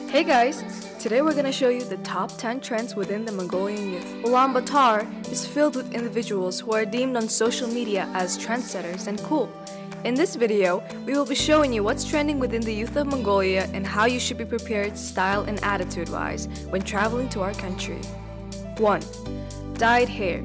Hey guys! Today we're gonna show you the top 10 trends within the Mongolian youth. Ulaanbaatar is filled with individuals who are deemed on social media as trendsetters and cool. In this video, we will be showing you what's trending within the youth of Mongolia and how you should be prepared style and attitude-wise when traveling to our country. 1. Dyed hair.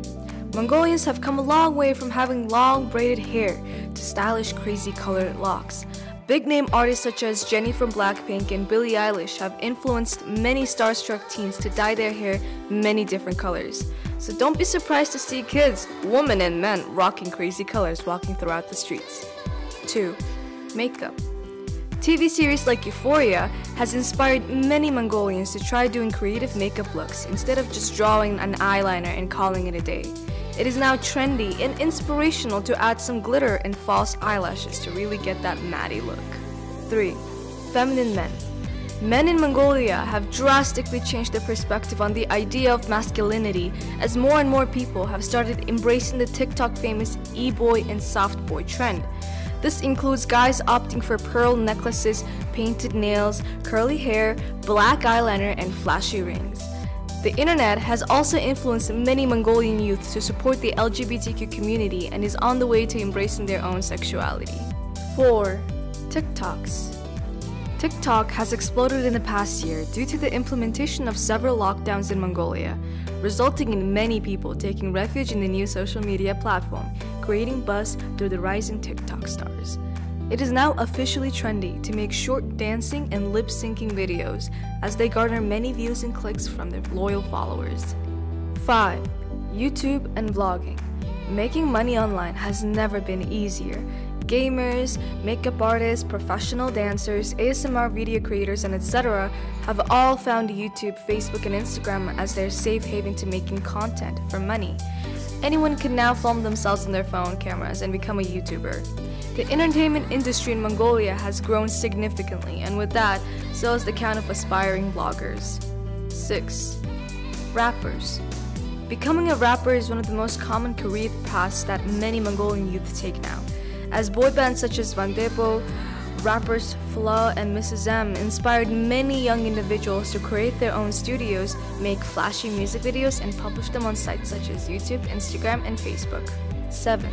Mongolians have come a long way from having long braided hair to stylish crazy colored locks. Big-name artists such as Jennie from Blackpink and Billie Eilish have influenced many starstruck teens to dye their hair many different colors. So don't be surprised to see kids, women and men rocking crazy colors walking throughout the streets. 2. Makeup. TV series like Euphoria has inspired many Mongolians to try doing creative makeup looks instead of just drawing an eyeliner and calling it a day. It is now trendy and inspirational to add some glitter and false eyelashes to really get that Maddie look. 3. Feminine men. Men in Mongolia have drastically changed their perspective on the idea of masculinity as more and more people have started embracing the TikTok famous e-boy and soft boy trend. This includes guys opting for pearl necklaces, painted nails, curly hair, black eyeliner, and flashy rings. The internet has also influenced many Mongolian youth to support the LGBTQ community and is on the way to embracing their own sexuality. 4. TikToks. TikTok has exploded in the past year due to the implementation of several lockdowns in Mongolia, resulting in many people taking refuge in the new social media platform, creating buzz through the rising TikTok stars. It is now officially trendy to make short dancing and lip-syncing videos as they garner many views and clicks from their loyal followers. 5. YouTube and vlogging. Making money online has never been easier. Gamers, makeup artists, professional dancers, ASMR video creators, and etc. have all found YouTube, Facebook, and Instagram as their safe haven to making content for money. Anyone can now film themselves on their phone cameras and become a YouTuber. The entertainment industry in Mongolia has grown significantly, and with that, so has the count of aspiring vloggers. 6. Rappers. Becoming a rapper is one of the most common career paths that many Mongolian youth take now, as boy bands such as Vandepo, rappers Fla and Mrs. M inspired many young individuals to create their own studios, make flashy music videos, and publish them on sites such as YouTube, Instagram, and Facebook. 7.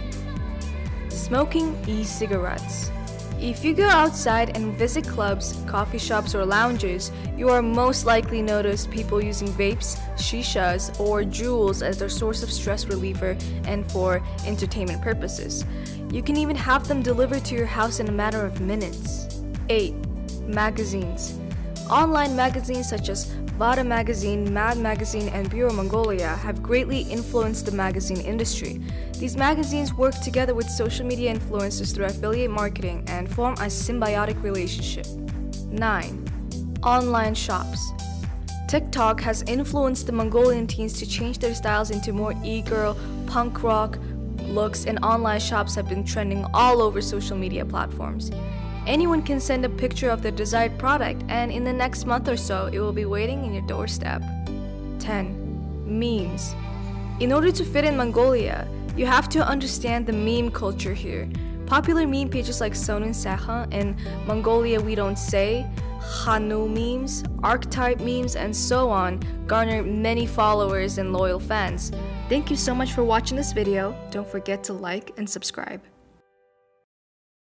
Smoking e-cigarettes. If you go outside and visit clubs, coffee shops, or lounges, you are most likely notice people using vapes, shishas, or jewels as their source of stress reliever and for entertainment purposes. You can even have them delivered to your house in a matter of minutes. 8. Magazines. Online magazines such as Vada Magazine, Mad Magazine, and Bureau Mongolia have greatly influenced the magazine industry. These magazines work together with social media influencers through affiliate marketing and form a symbiotic relationship. 9. Online shops. TikTok has influenced the Mongolian teens to change their styles into more e-girl, punk rock looks, and online shops have been trending all over social media platforms. Anyone can send a picture of their desired product, and in the next month or so, it will be waiting in your doorstep. 10. Memes. In order to fit in Mongolia, you have to understand the meme culture here. Popular meme pages like Sonun Saha and Mongolia We Don't Say, Hanu memes, archetype memes, and so on garner many followers and loyal fans. Thank you so much for watching this video. Don't forget to like and subscribe.